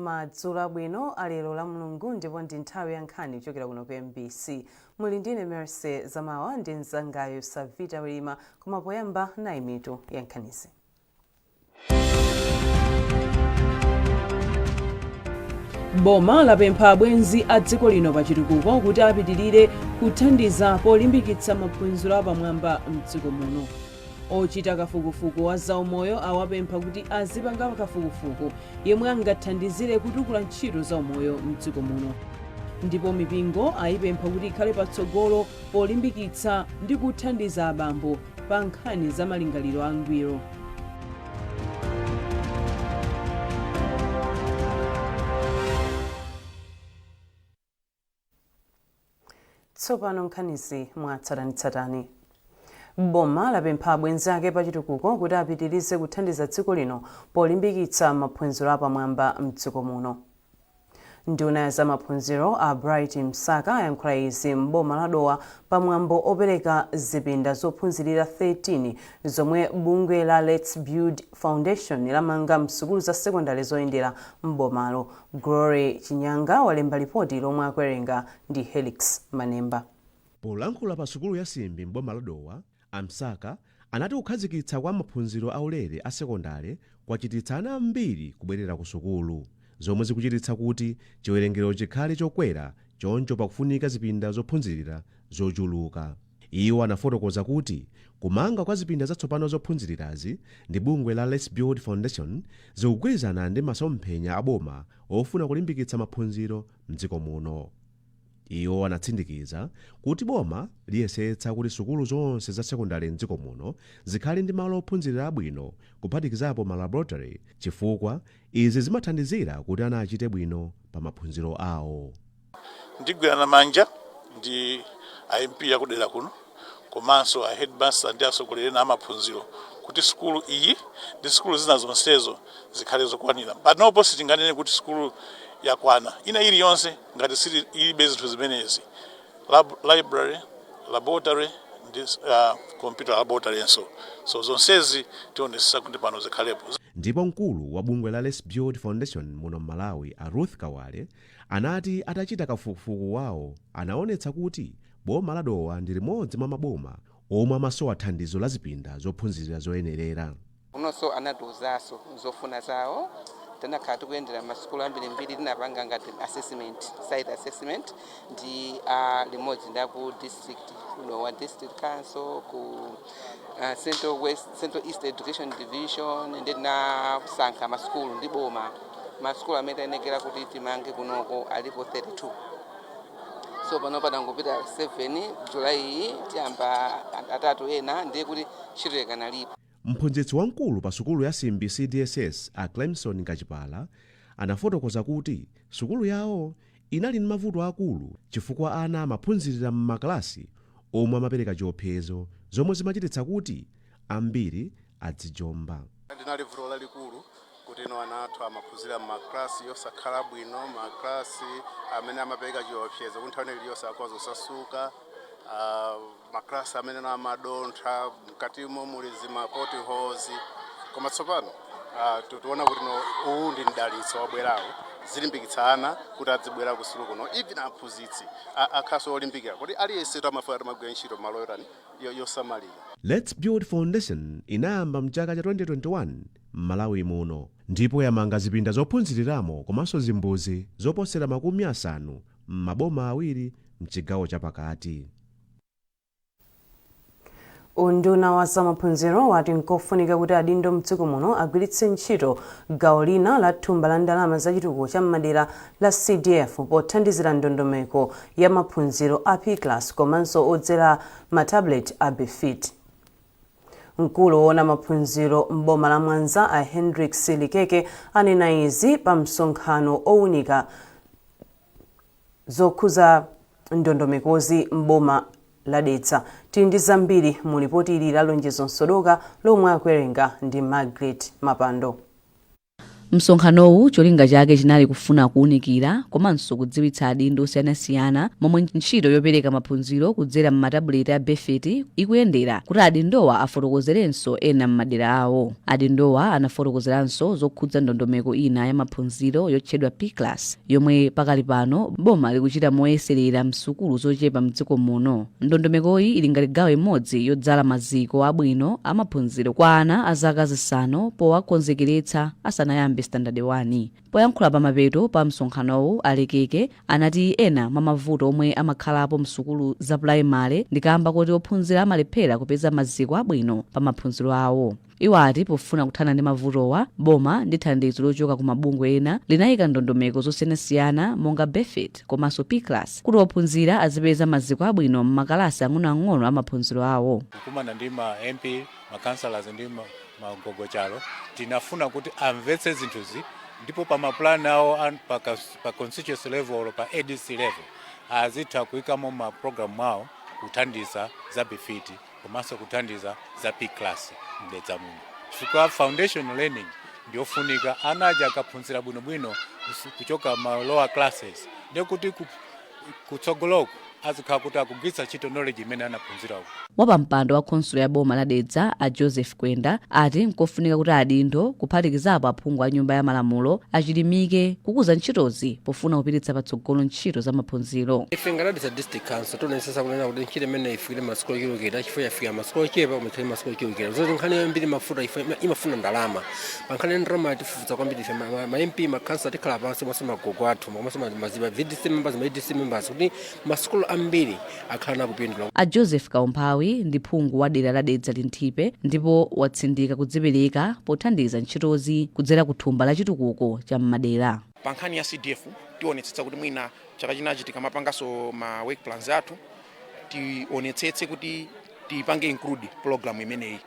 Madzulo abwino alero la Mulungu ndipo ndi nthawi ya nkhani kuchokera kuno ku MBC. Muli ndine Mercy Zamawa ndi mzangayo Savita Wilima, koma poyamba nayi mitu ya nkhanizi. Boma lapempha abwenzi a dziko lino pachitukuko kuti apitirire kuthandiza polimbikitsa maphunziro apamwamba mdziko muno. Ochita kafukufuku wa zaumoyo awapempha kuti azipanga kafukufuku yemwe angathandizire kutukula ntchito zaumoyo mdziko muno. Ndipo mipingo ayipempha kuti ikhale patsogolo polimbikitsa ndi kuthandiza abambo pa nkhani za malingaliro angwiro. Tsopano nkhanizi mwatsatanitsatani. Boma lapempha abwenzi ake pachitukuko kuti apitirize kuthandiza dziko lino polimbikitsa maphunziro apamwamba mdziko muno. Nduna ya za maphunziro a Bright Msaka ayankhula izi m'boma la Dowa pamwambo opereka zipinda zophunzirira 13 zomwe bungwe la Let's Build Foundation lamanga msukulu za sekondari zoyendera m'bomalo. Glory Chinyanga walemba ripoti lomwe akwerenga ndi Helix Manemba. Polankhula pa sukulu ya Simbi m'boma la Dowa, Amsaka anati kukhazikitsa kwa maphunziro aulere a sekondari kwachititsa ana ambiri kubwerera ku sukulu, zomwe zikuchititsa kuti chiwerengero chikhale chokwera choncho pakufunika zipinda zophunzirira zochuluka. Iwo anafotokoza kuti kumanga kwa zipinda zatsopano zophunzirirazi ndi bungwe la Let's Build Foundation zikugwirizana ndi masomphenya aboma ofuna kulimbikitsa maphunziro mdziko muno. Iwo anatsindikiza kuti boma liyesetsa kuti sukulu zonse za sekondari mdziko muno zikhale ndi malo ophunzirira abwino kuphatikizapo malaboratory, chifukwa izi zimathandizira kuti ana achite bwino pa maphunziro awo. Ndigwirana manja ndi IMP yakudera kuno komanso a headmaster ndi atsogoleri a maphunziro kuti sukulu iyi ndi sukulu zina zonsezo zikhale zokwanira. Panopo sitinganene kuti sukulu yakwana ina iliyonse ngati sili ilibe zinthu zimenezi: library, laboratory ndi computer laboratory so zonsezi tionesesa kuti pano zikhalepo. Ndipo mkulu wa bungwe la Let's Build Foundation muno Malawi, a Ruth Kawale, anati atachita kafukufuku wawo anaonetsa kuti boma la Dowa ndi limodzi mwa maboma omwe amasowa thandizo la zipinda zophunzirira zoyenerera. Unonso anatiuzaso zofuna zawo tanakhala tikuyendera masukulu ambirimbiri tinapanga ngati site assessment ndi limodzi ndi ku district wa district council ku Central East Education Division ndi tinasankha masukulu ndi boma. Masukulu amene anekera kuti timange kunoko alipo 32. So pano padangopita 7 Julayi tiyamba atatu ena ndiye kuti chiteka nalipo. Mphunzitsi wamkulu pa sukulu ya Simbi CDSS a Clemson Kachipala anafotokoza kuti sukulu yawo inali ndi mavuto akulu chifukwa ana amaphunzirira m'makalasi omwe amapereka chiopsezo zomwe zimachititsa kuti ambiri adzijomba. Ndinali vuto lalikulu kuti ino ana athu amaphunzira m'maklasi yosakhala bwino, maklasi amene amapereka chiopsezo kuti nthawi iliyonse akhoza kusasuka, maklasi amene amadontha mkatimo muli zima potholes. Koma tsopano tikuona kuti uwu ndi mdalitso wabwerawo zilimbikitsa ana kuti adzibwera ku sukulu kuno. Even aphunzitsi akhaso olimbikira kuti aliyense amafuna amagwira ntchito malo yosamalira. Let's Build Foundation inayamba mchaka cha 2021 m'Malawi muno, ndipo yamanga zipinda zophunziriramo komanso zimbuzi zoposera 50 m'maboma awiri mchigawo chapakati. Unduna wa zamaphunziro wati nkofunika kuti adindo mdziko muno agwiritse ntchito gawo lina la thumba la ndalama zachitukuko cha m'madera la CDF pothandizira ndondomeko ya maphunziro a P-class komanso odzera matablet a BEFIT. Mkulu woona maphunziro m'boma la Mwanza a Hendrik Silikeke anena izi pa msonkhano owunika zokhuza ndondomekozi m'boma ladetsa. Tindi zambiri mu ripoti ili la Lonjezo Nsodoka lomwe akwerenga ndi Margaret Mapando. msonkhanowu cholinga chake chinali kufuna kuwunikira komanso kudziwitsa adindo osiyanasiyana momwe ntchito yopereka maphunziro kudzera m'matabuleti a BEFIT ikuyendera kuti adindowa afotokozerenso ena m'madera awo. Adindowa anafotokozeranso zokhudza ndondomeko ina ya maphunziro yotchedwa P-class yomwe pakali pano boma likuchita moyeserera msukulu zochepa mdziko muno. Ndondomekoyi ili ngati gawo imodzi yodzala maziko abwino amaphunziro kwa ana a zaka zisanu powakonzekeretsa asanayambe standard 1. Poyankhula pamapeto pa msonkhanowu Alekeke anati ena mwa mavuto omwe amakhalapo msukulu za purayimale ndikamba kuti ophunzira amalephera kupeza maziko abwino pa maphunziro awo. Iwo ati pofuna kuthana ndi mavutowa boma ndi thandizo lochoka ku mabungwe ena linayika ndondomeko zosiyanasiyana monga BEFIT komanso P-class kuti ophunzira azipeza maziko abwino m'makalasi ang'onoang'ono amaphunziro awo. Kumana ndi ma MP, ma councillors ndi magogochalo tinafuna kuti amvetse zinthuzi ndipo pa maplan awo pa constituency level pa ADC level azitha kuyikamo ma program awo kuthandiza za BEFIT komanso kuthandiza za P-class mdedza muno. Chifukwa foundation learning ndiofunika ana aja akaphunzira bwinobwino kuchoka ma lower classes ndikuti kutsogoloko azikhala kuti akugwiritsa ntchito knowledge imene anaphunzirawo. Wapampando wa konsulo ya boma la Dedza a Joseph Kwenda ati nkofunika kuti adindo kuphatikizapo aphungu a nyumba ya malamulo achilimike kukuza ntchitozi pofuna kupititsa patsogolo ntchito za maphunziro. Ife ngati za district council tonesesa kunena kuti ntchito imene ifikire masukulu ochulukira chifukwa yafika masukulu ochepa umekhale masukulu ochulukira zoti nkhani yoyambiri mafuta imafuna ndalama pankhani ndalama tifufuza kwambiri ife ma MP ma council tikhala pansi mwaso magogo athu komanso maziba VDC members ma ADC members kuti masukulu ambiri akhala na kupindula. A Joseph Kaumphawi ndi phungu wa dera la Dedza Linthipe ndipo watsindika kudzipereka pothandiza ntchitozi kudzera ku thumba la chitukuko cha m'madera. Pankhani ya CDF tionetsetsa kuti mwina chaka chinachi tikamapangaso ma work plans athu tionetsetse kuti tipange include program imeneyi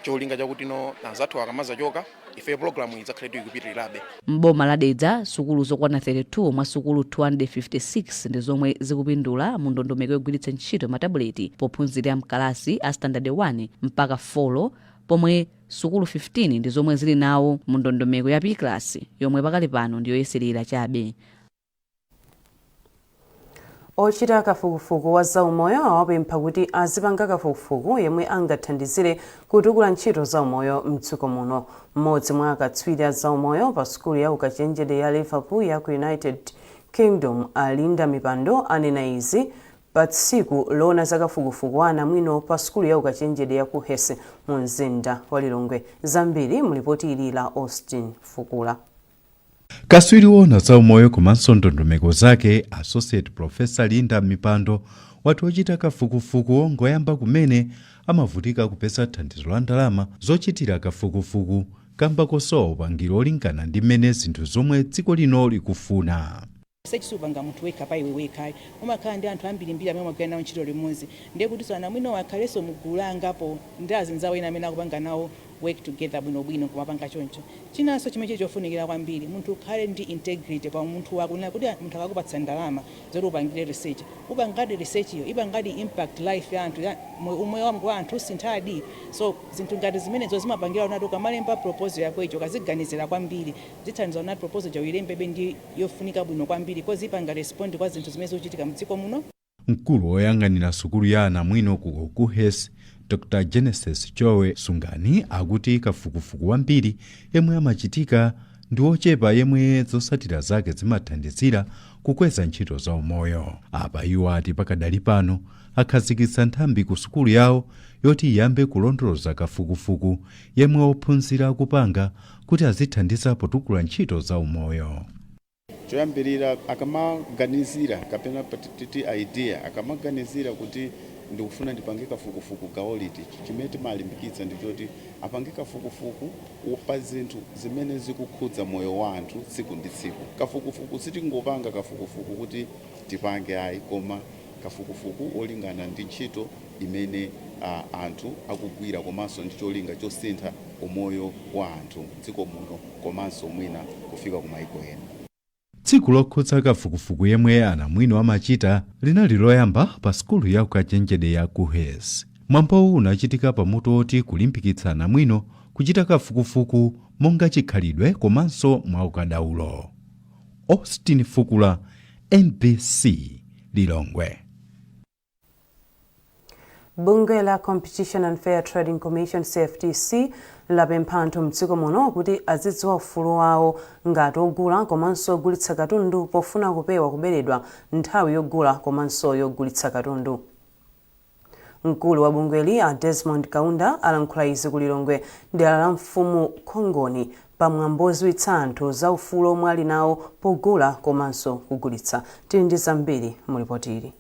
cholinga chakuti no anzathu akamazachoka ife program idzakhale ikupitirirabe. M'boma la Dedza sukulu zokwana 32 mwa sukulu 256 ndi zomwe zikupindula mu ndondomeko yogwiritsa ntchito matabuleti pophunzira mkalasi a standard 1 mpaka 4 pomwe sukulu 15 ndi zomwe zili nawo mu ndondomeko ya P-class yomwe pakali pano ndiyoyeserera chabe. Ochita kafukufuku wa zaumoyo awapempha kuti azipanga kafukufuku yemwe angathandizire kutukula ntchito zaumoyo mdziko muno. Mmodzi mwa akatswiri a zaumoyo pa sukulu ya ukachenjede ya Liverpool ya ku United Kingdom Alinda Mipando anena izi pa tsiku lona za kafukufuku anamwino pa sukulu ya ukachenjede ya ku Hesse mu mzinda wa Lilongwe. Zambiri mulipoti ili la Austin Fukula. Kaswiri wona zaumoyo komanso ndondomeko zake Associate Professor Linda Mipando wati ochita kafukufuku ngoyamba kumene amavutika kupeza thandizo la ndalama zochitira kafukufuku kamba kosowa upangiro olingana ndi mmene zinthu zomwe dziko lino likufuna. Sechisupa munthu wekha pa iwe wekha umakhala ndi anthu ambirimbiri amene amagwira nawo ntchito limodzi ndiye kuti so anamwino wakhalenso mugulu angapo ndi azinzawo ena amene akupanga nawo work together bwinobwino kumapanga choncho. Chinanso chimene chofunikira kwambiri munthu ukhale ndi integrity pa munthu wako kuti munthu akakupatsa ndalama zoti upangire research upangadi research iyo ipangadi impact life ya anthu umoyo wa anthu sinthadi so zinthu ngati zimenezo zimapangira unati ukamalemba proposal yako icho kaziganizira kwambiri zithandiza unati proposal ja uyilembebe ndi yofunika bwino kwambiri kozi ipanga respond kwa zinthu zimene zochitika mdziko muno. Mkulu woyang'anira sukulu ya anamwino ku Hesse Dr. Genesis Jowe Sungani akuti kafukufuku wambiri yemwe amachitika ndi ochepa yemwe zosatira zake zimathandizira kukweza ntchito za umoyo. Apa iwo ati pakadali pano akhazikitsa nthambi ku sukulu yawo yoti iyambe kulondoloza kafukufuku yemwe ophunzira kupanga kuti azithandiza potukula ntchito za umoyo. Choyambirira akamaganizira kapena patiti idea akamaganizira kuti ndikufuna ndipange kafukufuku gaoliti chimene timalimbikitsa ndi choti apange kafukufuku pa zinthu zimene zikukhudza moyo wa anthu tsiku ndi tsiku. Kafukufuku sitingopanga kafukufuku kuti tipange ayi koma kafukufuku olingana ndi ntchito imene anthu akugwira komanso ndi cholinga chosintha umoyo wa anthu dziko muno komanso mwina kufika ku mayiko ena. Tsiku lokhudza kafukufuku yemwe anamwino amachita linali loyamba pa sukulu ya ukachenjede ya ku Hesse. Mwambo unachitika pamutu oti kulimbikitsa anamwino kuchita kafukufuku monga chikhalidwe komanso mwaukadaulo. Austin Fukula, NBC Lilongwe. Bunge la Competition and Fair Trading Commission CFTC lapempha anthu mdziko muno kuti azidziwa ufulu wawo ngati ogula komanso ogulitsa katundu pofuna kupewa kuberedwa nthawi yogula komanso yogulitsa katundu. Mkulu wa bungweli a Desmond Kaunda alankhula izi ku Lilongwe dera la mfumu Khongoni pamwambo odziwitsa anthu za ufulu omwe ali nawo pogula komanso kugulitsa. Tili ndi zambiri mu ripoti ili.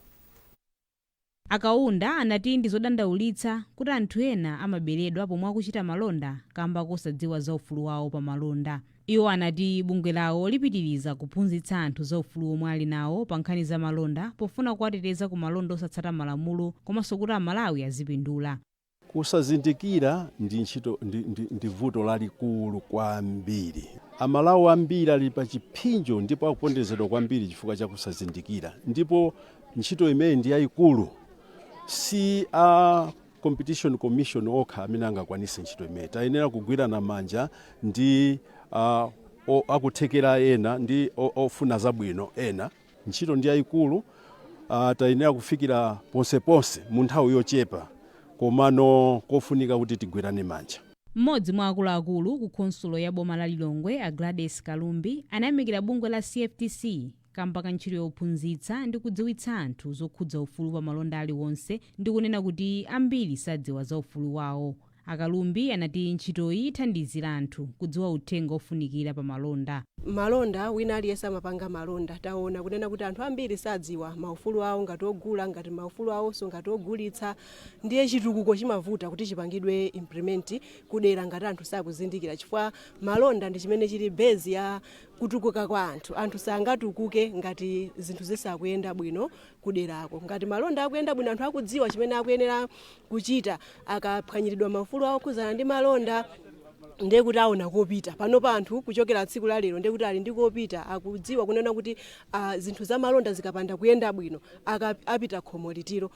Akaunda anati ndi zodandaulitsa kuti anthu ena amaberedwa pomwe akuchita malonda kamba kosadziwa za ufulu wawo pa malonda. Iwo anati bungwe lawo lipitiriza kuphunzitsa anthu za ufulu omwe ali nawo pa nkhani za malonda pofuna kuwateteza ku malonda osatsata malamulo komanso kuti Amalawi azipindula. Kusazindikira ndi vuto lalikulu kwambiri. Amalawi ambiri ali pa chipinjo ndipo akupondezedwa kwambiri chifukwa cha kusazindikira. Ndipo ntchito imene ndi yayikulu. Si a Competition Commission okha amene angakwanise ntchito imene. Tayenera kugwirana manja ndi akuthekera ena ndi ofuna zabwino ena. Ntchito ndi yayikulu. Tayenera kufikira ponseponse mu nthawi yochepa komano kofunika kuti tigwirane manja. Mmodzi mwa akuluakulu ku konsulo ya boma la Lilongwe, a Gladys Kalumbi, anayamikira bungwe la CFTC kamba ka ntchito yophunzitsa ndi kudziwitsa anthu zokhudza ufulu pa malonda aliwonse ndi kunena kuti ambiri sadziwa za ufulu wawo. Akalumbi anati ntchitoyi ithandizira anthu kudziwa uthenga ofunikira pa malonda. Malonda wina aliyense amapanga malonda. Taona kunena kuti anthu ambiri sadziwa maufulu awo ngati ogula ngati maufulu awo so ngati ogulitsa. Ndiye chitukuko chimavuta kuti chipangidwe implement kudera ngati anthu sakuzindikira chifukwa malonda ndi chimene chili base ya kutukuka kwa anthu. Anthu sangatukuke ngati zinthu zisakuyenda bwino kuderako. Ngati malonda akuyenda bwino anthu akudziwa chimene akuyenera kuchita akaphwanyiridwa maufulu awo kuzana ndi malonda ndiye kuti aona kopita. Pano pa anthu kuchokera tsiku la lero ndiye kuti ali ndi kopita akudziwa kunena kuti zinthu za malonda zikapanda kuyenda bwino apita khomo litiro.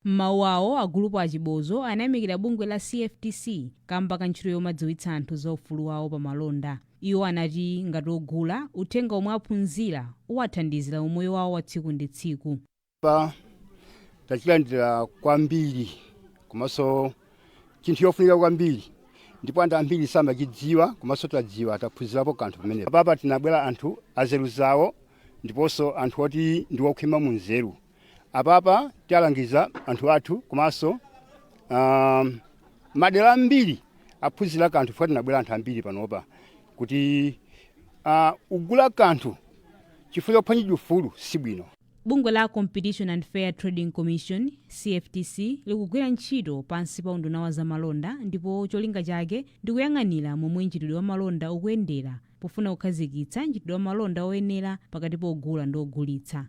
Mawu awo agulupu achibozo anayamikira bungwe la CFTC kamba ka ntchito yomadziwitsa anthu za ufulu wawo pa malonda. Iwo anati ngati ogula uthenga omwe aphunzira uwathandizira umoyo wawo wa tsiku ndi tsiku. Tachilandira kwambiri komanso chinthu yofunika kwambiri ndipo anthu ambiri samachidziwa komanso tadziwa taphunzirapo kanthu pamene. Papa tinabwera anthu azeru zawo ndiponso anthu oti ndi okhwima mu nzeru. Apapa tialangiza anthu athu komanso madera ambiri aphunzira kanthu fuati tinabwera anthu ambiri panopa kuti ugula kanthu chifukwa chophwanyidwa ufulu si bwino. Bungwe la Competition and Fair Trading Commission CFTC likugwira ntchito pansi pa unduna wa za malonda ndipo cholinga chake ndi kuyang'anira momwe ntchitidwe wa malonda ukuyendera pofuna kukhazikitsa ntchitidwe wa malonda oyenera pakati pa ogula ndi ogulitsa.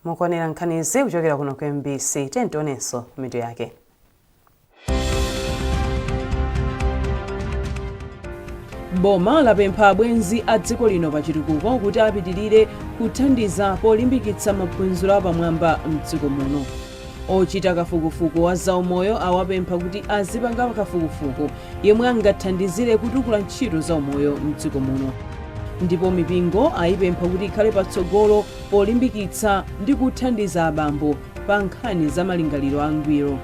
Mukonera nkhanizi kuchokera kuno ku MBC. Tentonenso mitu yake. Boma lapempha abwenzi a dziko lino pa chitukuko kuti apitirire kuthandiza polimbikitsa maphunziro apamwamba mdziko muno. Ochita kafukufuku wa zaumoyo awapempha kuti azipanga kafukufuku yemwe angathandizire kutukula ntchito zaumoyo mdziko muno. Ndipo mipingo ayipempha kuti ikhale patsogolo polimbikitsa ndi kuthandiza abambo pa nkhani za malingaliro angwiro.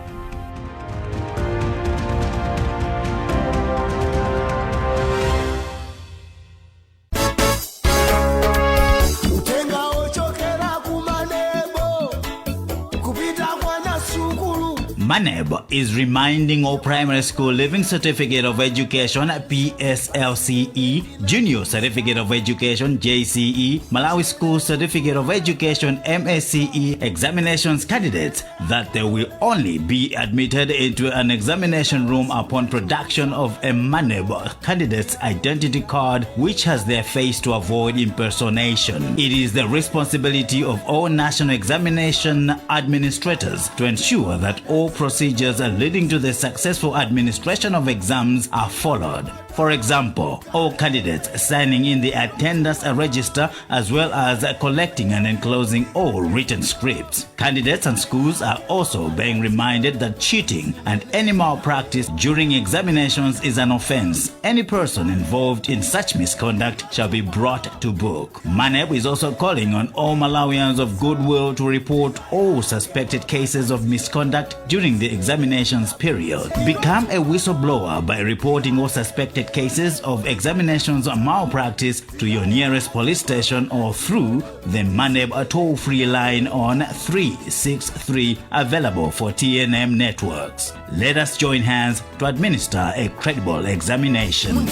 Maneb is reminding all primary school Living Certificate of Education PSLCE, Junior Certificate of Education JCE, Malawi School Certificate of Education MSCE examinations candidates that they will only be admitted into an examination room upon production of a Maneb candidate's identity card which has their face to avoid impersonation. It is the responsibility of all national examination administrators to ensure that all procedures leading to the successful administration of exams are followed. For example, all candidates signing in the attendance register as well as collecting and enclosing all written scripts. Candidates and schools are also being reminded that cheating and any malpractice during examinations is an offense. Any person involved in such misconduct shall be brought to book. MANEB is also calling on all Malawians of goodwill to report all suspected cases of misconduct during the examinations period. Become a whistleblower by reporting all suspected cases of examinations malpractice to your nearest police station or through the MANEB toll-free line on 363 available for TNM networks. Let us join hands to administer a credible examination.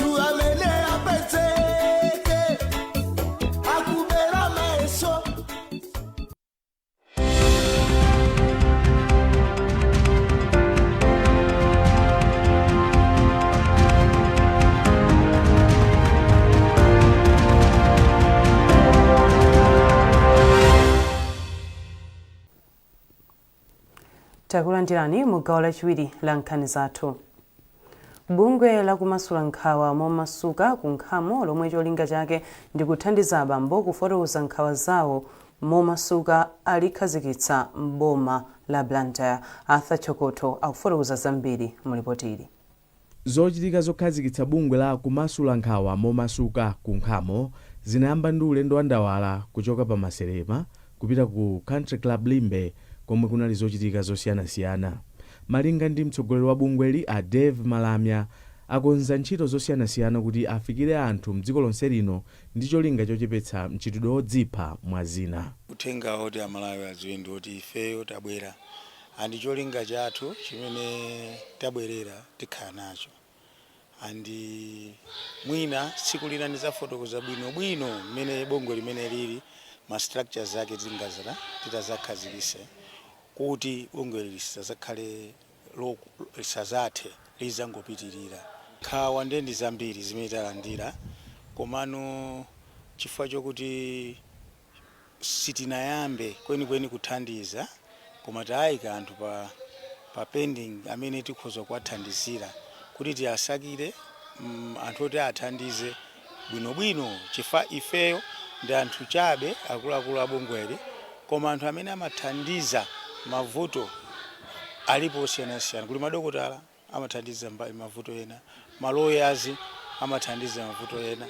Takulandirani mu gawo lachiwiri la nkhani zathu. Bungwe lakumasula nkhawa momasuka ku nkhamo lomwe cholinga chake ndi kuthandiza abambo kufotokoza nkhawa zawo momasuka alikhazikitsa m'boma la Blantyre. Arthur Chokoto akufotokoza zambiri mu ripoti ili. Zochitika zokhazikitsa bungwe la kumasula nkhawa momasuka ku nkhamo zinayamba ndi ulendo wa ndawala kuchoka pa Maserema kupita ku Country Club Limbe komwe kunali zochitika zosiyanasiyana. Malinga ndi mtsogoleri wa bungweli a Dave Malamya akonza ntchito zosiyanasiyana kuti afikire anthu mdziko lonse lino ndi cholinga chochepetsa mchitidwe wodzipha mwa zina. Uthenga oti Amalawi adziwe ndi oti ifeyo tabwera andi cholinga chathu chimene tabwerera tikhala nacho. Andi mwina tsiku lina ndizafotokoza bwino mmene bungwe limene lili ma structures zake zingazala titazakhazikitse kuti bungwe lisazakhale lisazathe lizangopitirira. Nkhawa ndi zambiri zimene talandira komano chifukwa chokuti sitinayambe kwenikweni kuthandiza koma tayika anthu pa pending amene tikhoza kuwathandizira kuti tiyasakire anthu oti athandize bwinobwino chifukwa ifeyo ndi anthu chabe akuluakulu a bungweli koma anthu amene amathandiza mavuto alipo osiyanasiyana. Kuli madokotala amathandiza mavuto ena, malawyers amathandiza mavuto ena,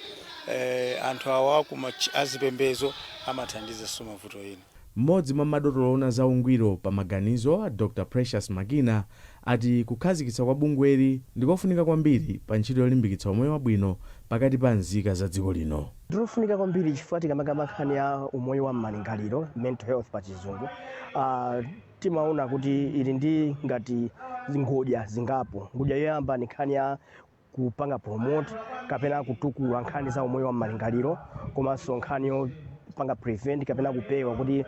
anthu awa azipembezo amathandiza so mavuto ena. Mmodzi mwa madotolo ona za ungwiro pa maganizo a Dr. Precious Magina ati kukhazikitsa kwa bungweli ndikofunika kwambiri pa ntchito yolimbikitsa umoyo wabwino pakati pa nzika za dziko lino. Ndirofunika kwambiri chifukwa tikamaka nkhani ya umoyo wa m'malingaliro, mental health pa chizungu. Timaona kuti ili ndi ngati ngodya zingapo. Ngodya yoyamba ni nkhani ya kupanga promote kapena kutukula nkhani za umoyo wa m'malingaliro komanso nkhani yopanga prevent kapena kupewa kuti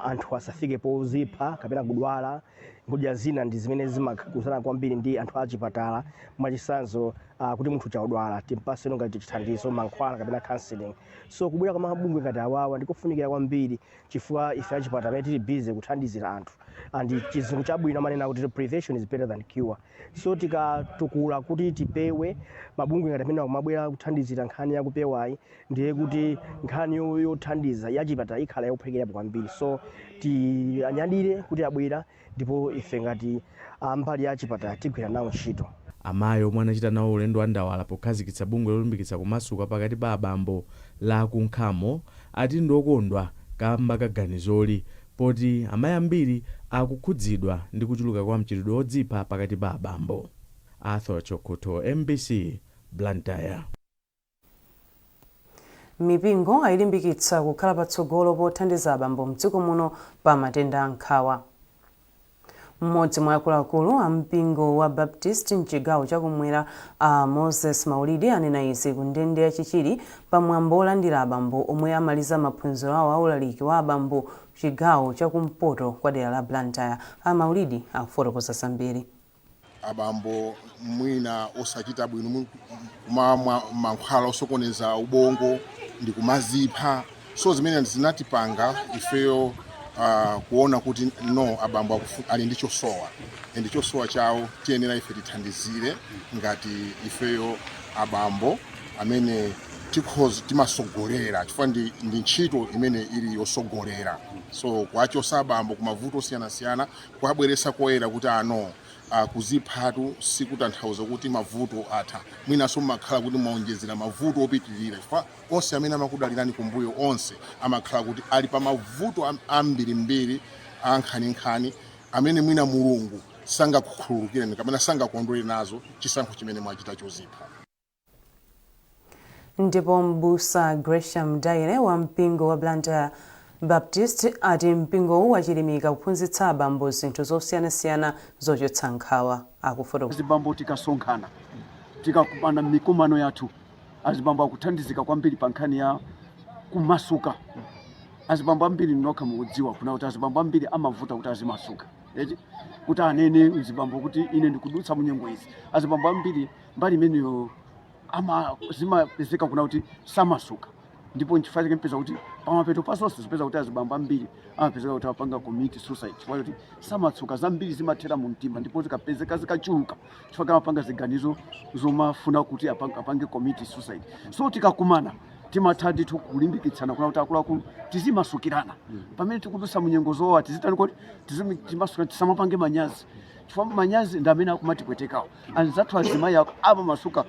anthu asafike pozipha kapena kudwala. Ngodya zina ndi zimene zimakuzana kwambiri ndi anthu achipatala mwachisanzo kuti munthu chaudwala timpase ngati chithandizo mankhwala kapena counseling. So kubwera kwa mabungwe ngati awawa ndikofunikira kwambiri chifukwa ife achipatala tili busy kuthandizira anthu and chizungu chabwino manena kuti prevention is better than cure. So tikatukula kuti tipewe mabungwe ngati amene akumabwera kuthandizira nkhani ya kupewayi ndiye kuti nkhani yothandiza yachipatala ikhala yophwekera kwambiri. So tianyadire kuti abwera ndipo ife ngati mbali ya chipatala tigwira nawo ntchito. Amayi omwe anachita nawo ulendo wa ndawala pokhazikitsa bungwe lolimbikitsa kumasuka pakati pa abambo la kunkhamo ati ndokondwa kamba kaganizoli poti amayi ambiri akukhudzidwa ndi kuchuluka kwa mchitidwe wodzipha pakati pa abambo. Arthur Chokoto, MBC, Blantyre. Mipingo ayilimbikitsa kukhala patsogolo pothandiza abambo mdziko muno pa matenda a nkhawa. Mmodzi mwa akuluakulu a mpingo wa Baptist mchigawo chakumwera a Moses Maulidi anena izi ku ndende yachichiri pamwambo olandira abambo omwe amaliza maphunziro awo aulaliki wa abambo chigawo chakumpoto kwa dera la Blantyre. A Maulidi akufotokoza zambiri. Abambo mwina osachita bwino mankhwala osokoneza ubongo ndi kumazipha, so zimene zinatipanga ifeyo kuona kuti no abambo ali ndi chosowa chawo tiyenera ife tithandizire ngati ifeyo abambo amene timasogolera chifukwa ndi ntchito imene ili yosogolera. So kwachosa abambo kumavuto osiyanasiyana kuabweresa koyera kuti ano kuziphatu sikutanthauza kuti mavuto atha, mwinaso makhala kuti maonjezera mavuto opitirira chifukwa onse amene amakudalirani kumbuyo onse amakhala kuti ali pa mavuto ambirimbiri ankhaninkhani amene mwina Mulungu sangakukhululukireni kapena sangakondwere nazo chisankho chimene mwachita chozipha. Ndipo Mbusa Gresham Daire wa mpingo wa Blantyre Baptist ati mpingo wachilimika kuphunzitsa abambo zinthu zosiyanasiyana zochotsa nkhawa. Akufotokoza azibambo tikasonkhana tikakumana mikumano yathu, azibambo akuthandizika kwambiri pa nkhani ya kumasuka. Azibambo ambiri nokha mukudziwa kuna kuti azibambo ambiri amavuta kuti azimasuka kuti anene uzibambo kuti ine ndikudutsa munyengo izi. Azibambo ambiri mbali imeneyo zimapezeka kuna kuti samasuka, ndipo nchifukwa chake mpeza kuti pamapeto pasonse zipeza kuti azibambo ambiri amapezeka kuti apanga commit suicide chifukwa kuti samatsuka zambiri zimathera mu mtima, ndipo zikapezeka zikachuluka chifukwa amapanga ziganizo zomafuna kuti apange commit suicide. So tikakumana timathadi kulimbikitsana kuna kuti akuluakulu tizimasukirana pamene tikudutsa munyengo zowawa, tizitani kuti tizimasukirana, tisamapange manyazi chifukwa manyazi ndi amene akumatipwetekawo. Anzathu azimayi apa masuka.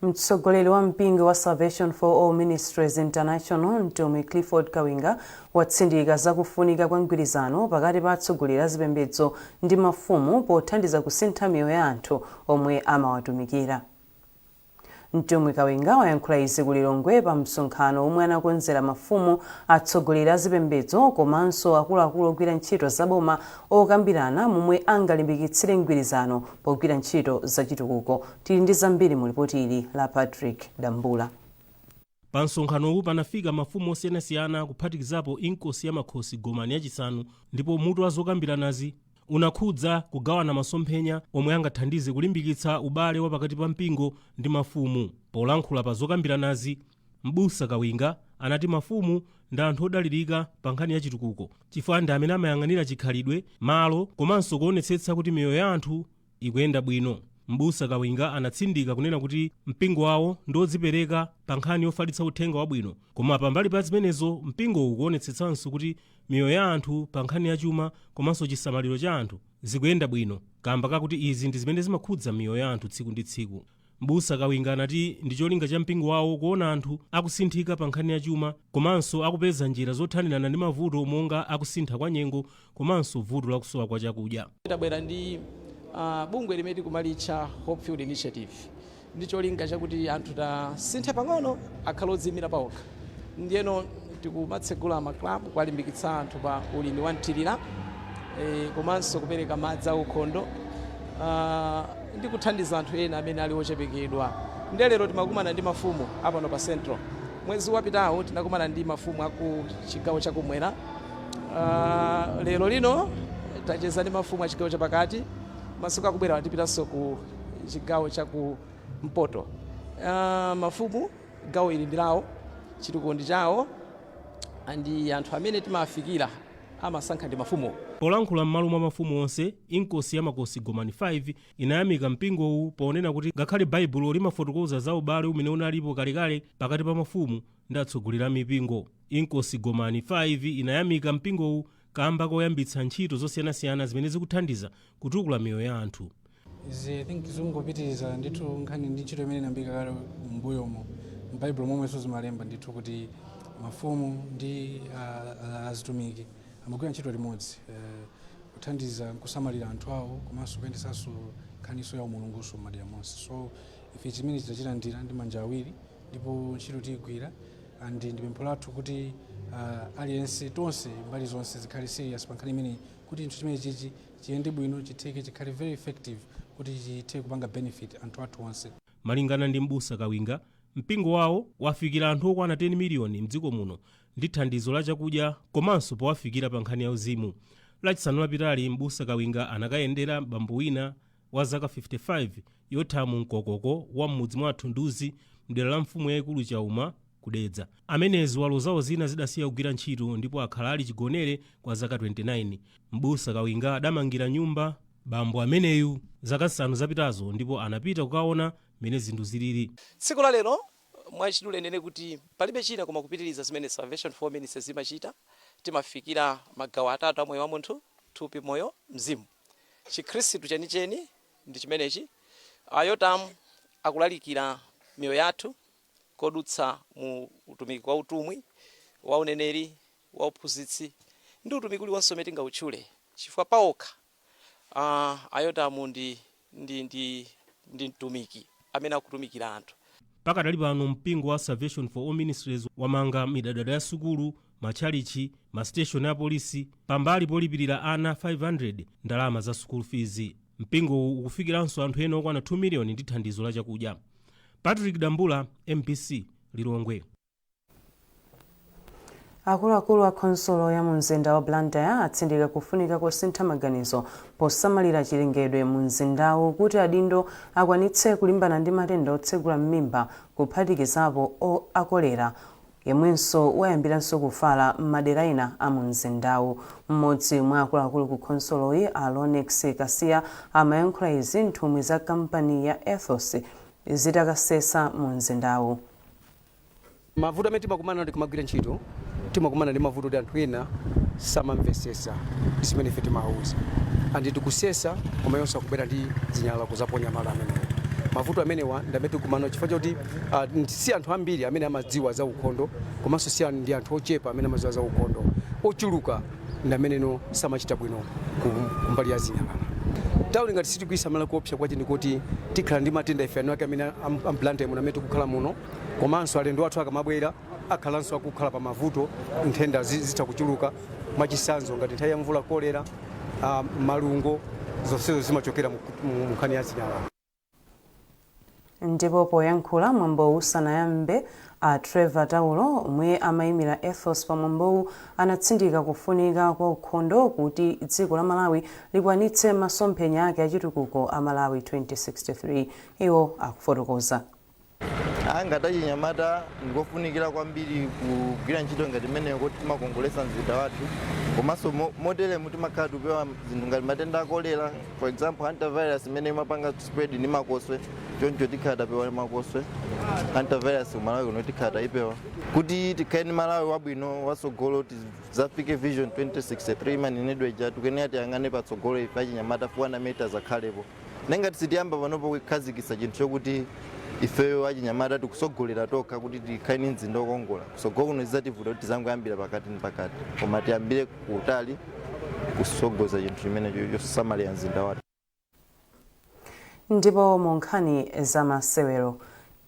Mtsogoleri wa mpingo wa Salvation for All Ministries International Mtume Clifford Kawinga watsindika zakufunika kwa mgwirizano pakati pa atsogoleri a zipembedzo ndi mafumu pothandiza kusintha miyoyo ya anthu omwe amawatumikira. Mtume Kawinga wayankhula izi ku Lilongwe pa msonkhano omwe anakonzera mafumu, atsogoleri a zipembedzo komanso akuluakulu ogwira ntchito zaboma okambirana momwe angalimbikitsire mgwirizano pogwira ntchito zachitukuko. Tili ndi zambiri mu ripoti ili la Patrick Dambula. Pa msonkhanowu panafika mafumu osiyanasiyana kuphatikizapo inkosi ya makhosi Gomani yachisanu, ndipo mutu wa zokambiranazi unakhudza kugawana masomphenya omwe angathandize kulimbikitsa ubale wa pakati pa mpingo ndi mafumu. Polankhula pa zokambiranazi, Mbusa Kawinga anati mafumu ndi anthu odalirika pa nkhani ya chitukuko chifukwa ndi amene amayang'anira chikhalidwe, malo komanso kuonetsetsa kuti miyoyo ya anthu ikuyenda bwino. Mbusa Kawinga anatsindika kunena kuti mpingo wawo ndodzipereka pa nkhani yofalitsa uthenga wabwino, koma pambali pa zimenezo mpingo ukuonetsetsanso kuti miyoyo ya anthu pa nkhani ya chuma komanso chisamaliro cha anthu zikuyenda bwino, kamba kakuti izi ndi zimene zimakhudza miyoyo ya anthu tsiku ndi tsiku. Mbusa Kawinga anati ndi cholinga cha mpingo wawo kuona anthu akusinthika pa nkhani ya chuma komanso akupeza njira zothanirana ndi mavuto monga akusintha kwa nyengo komanso vuto la kusowa kwa chakudya. Tabwera ndi bungwe limene tikumalitcha Hope Field Initiative ndi cholinga chakuti anthu tasinthe pang'ono akhale odziyimira paokha. Ndiyeno tikumatsegula maklabu kuwalimbikitsa anthu pa ulimi wa mthirira komanso kupereka madzi aukhondo ndi kuthandiza anthu ena amene ali ochepekedwa. Lero timakumana ndi mafumu apano pa Central. Mwezi wapitawo tinakumana ndi mafumu aku chigawo chakumwera. Lero lino tacheza ndi mafumu a chigawo chapakati, masuka akubwera tipitanso ku chigawo chaku Mpoto. Mafumu gawo ili ndilawo, chitukuko ndi chawo, andi anthu amene timafikira amasankha ndi mafumu. Polankhula m'malo mwa mafumu onse, inkosi ya makosi Gomani 5 inayamika mpingowu ponena kuti ngakhale Baibulo limafotokoza za ubale umene unalipo kalekale pakati pa mafumu ndi atsogoleri a mipingo. Inkosi Gomani 5 inayamika mpingowu kamba koyambitsa ntchito zosiyanasiyana zimene zikuthandiza kutukula miyoyo ya anthu. I think zingopitiriza ndithu nkhani ndi ntchito imene inambika kale m'mbuyomo. M'Baibulo momwenso zimalemba ndithu kuti mafumu ndi azitumiki amagwira ntchito limodzi kuthandiza kusamalira anthu awo komanso kuyendesanso nkhaniso ya umulunguso m'madera monse. So ife chimene tidachilandira ndi manja awiri ndipo ntchito tiyigwira, andi ndi pempho lathu kuti aliyense tonse mbali zonse zikhale serious pa nkhani imene kuti ntchito chimene chichi chiyende bwino, chitheke chikhale very effective kuti chitheke kupanga benefit anthu athu onse. Malingana ndi Mbusa Kawinga, mpingo wawo wafikira anthu okwana 10 miliyoni mdziko muno ndi thandizo la chakudya komanso powafikira pa nkhani ya uzimu. Lachisanu lapitali Mbusa Kawinga anakayendera bambo wina wa zaka 55 yothamu mkokoko wa m'mudzi mwa Thunduzi mdera la mfumu yayikulu Chauma kudedza. Amenezi walo zawo zina zidasiya kugwira ntchito ndipo akhala ali chigonere kwa zaka 29. Mbusa Kawinga adamangira nyumba bambo ameneyu zaka 5 zapitazo ndipo anapita kukaona mene zinthu zilili. Tsiku la lero mwachidule nene kuti palibe china koma kupitiriza zimene Salvation for Ministries zimachita. Timafikira magawo atatu a moyo wa munthu, thupi, moyo, mzimu. Chikhristu chenicheni ndi chimenechi. Yotam akulalikira miyoyo yathu kodutsa mu utumiki wa utumwi, wa uneneri, wa uphunzitsi ndi utumiki uliwonse umene tingautchule chifukwa paokha. Yotam ndi mtumiki amene akutumikira anthu. Pakadali pano mpingo wa Salvation for All Ministries wamanga midadada ya sukulu, matchalichi, mastation ya polisi, pambali polipirira ana 500 ndalama za school fees. Mpingo ukufikiranso anthu ena okwana 2 miliyoni ndi thandizo la chakudya. Patrick Dambula, MPC, Lilongwe. Akuluakulu a konsolo ya mumzinda wa Blantyre atsindika kufunika kosintha maganizo posamalira chilengedwe mumzindawu kuti adindo akwanitse kulimbana ndi matenda otsegula m'mimba kuphatikizapo akolera yemwenso wayambiranso kufala m'madera ena a mumzindawu. Mmodzi mwa akuluakulu ku konsoloyi Alonex Kasiya amayankhula izi nthumwi za kampani ya Ethos zitakasesa mumzindawu. Mavuto amene timakumana ndi kumagwira ntchito timakumana ndi mavuto kuti anthu ena samamvesesa zimene ife timawuza andi tikusesa koma yonse akubwera ndi zinyala kuzaponya malo amenewo. Mavuto amenewa ndi amene tikumana chifukwa choti si anthu ambiri amene amadziwa za ukhondo komanso si ndi anthu ochepa amene amadziwa za ukhondo. Ochuluka ndi ameneno samachita bwino kumbali ya zinyala. Tauni ngati sitikuyisa kuopsa kwachi ndikuti tikhala ndi matenda ife anu ake amene Blantyre muno amene tikukhala muno komanso alendo athu akamabwera akhalanso akukhala pa mavuto nthenda zitha kuchuluka mwachisanzo ngati nthawi ya mvula kolera malungo zonsezo zimachokera mu nkhani ya zinyala. Ndipo poyankhula mwambo usanayambe Trevor Taulo omwe amayimira Ethos pa mwambowu anatsindika kufunika kwa ukhondo kuti dziko la Malawi likwanitse masomphenya ake achitukuko a Malawi 2063. Iwo akufotokoza. Ngati achinyamata ngofunikira kwambiri kugwira ntchito ngati imeneyo kuti timakongolesa mzinda wathu komanso motere timakhala tupewa zinthu ngati matenda akolera, for example hantavirus imene imapanga spread ndi makoswe choncho tikhala tapewa makoswe. Hantavirus Malawi kuno tikhala taipewa kuti tikhale ndi Malawi wabwino watsogolo tizafike vision 2063 manenedwe ja tukenera tiyang'ane patsogolo ife achinyamata 400 meters akhalepo. Nenga tisitiyamba panopo kukhazikitsa chinthu chokuti ifeyo achinyamata tikusogolera tokha kuti tikhale ndi mzinda wokongola. Kusogolo kuno zizativuta kuti tizangoyambira pakati ndi pakati koma tiyambire kutali kusogoza chinthu chimene chosamalira mzinda wathu. Ndipo mu nkhani za masewero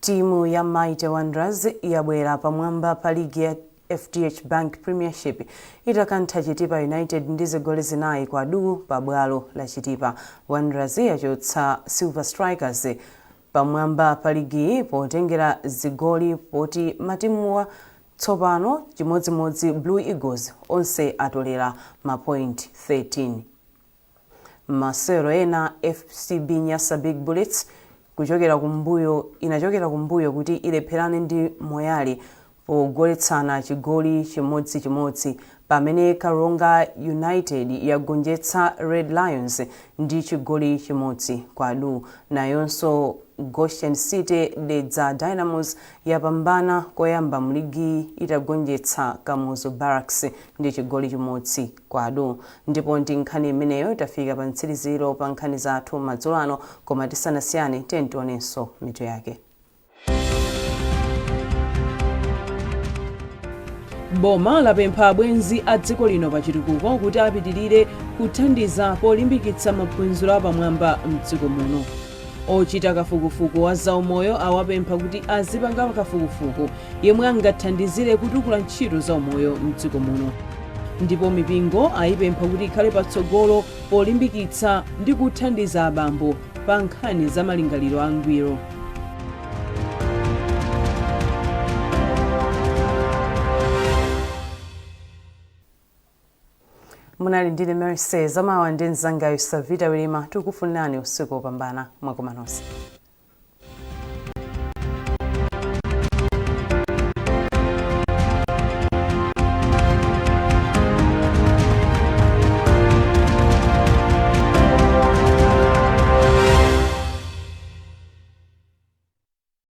timu ya Mighty Wanderers yabwera pamwamba pa ligi ya FDH Bank Premiership itakantha Chitipa United ndi zigoli zinayi kwa duku pa bwalo la Chitipa. Wanderers yachotsa Silver Strikers pamwamba pa ligi potengera zigoli poti matimuwa tsopano chimodzimodzi Blue Eagles onse atolera mapoint 13. Masewero ena FCB Nyasa Big Bullets inachokera kumbuyo kuti ilepherane ndi Moyale pogoletsana chigoli chimodzimodzi pamene Karonga United yagonjetsa Red Lions ndi chigoli chimodzi kwa du. Nayonso Goshen City Dedza Dynamos yapambana koyamba mligi itagonjetsa Kamuzu Barracks ndi chigoli chimodzi kwa du. Ndipo ndi nkhani imeneyo tafika pa mtsiriziro pa nkhani zathu madzulo ano koma tisanasiyane tionenso mitu yake. Boma lapempha abwenzi a dziko lino pa chitukuko kuti apitirire kuthandiza polimbikitsa maphunziro apamwamba mdziko muno. Ochita kafukufuku wa zaumoyo awapempha kuti azipanga kafukufuku yemwe angathandizire kutukula ntchito zaumoyo mdziko muno. Ndipo mipingo ayipempha kuti ikhale patsogolo polimbikitsa ndi kuthandiza abambo pa nkhani za malingaliro angwiro. Munali ndine Mercy zamawa ndi nzangayo Savita Wilima tikufunirani usiku wopambana mwakomanonse.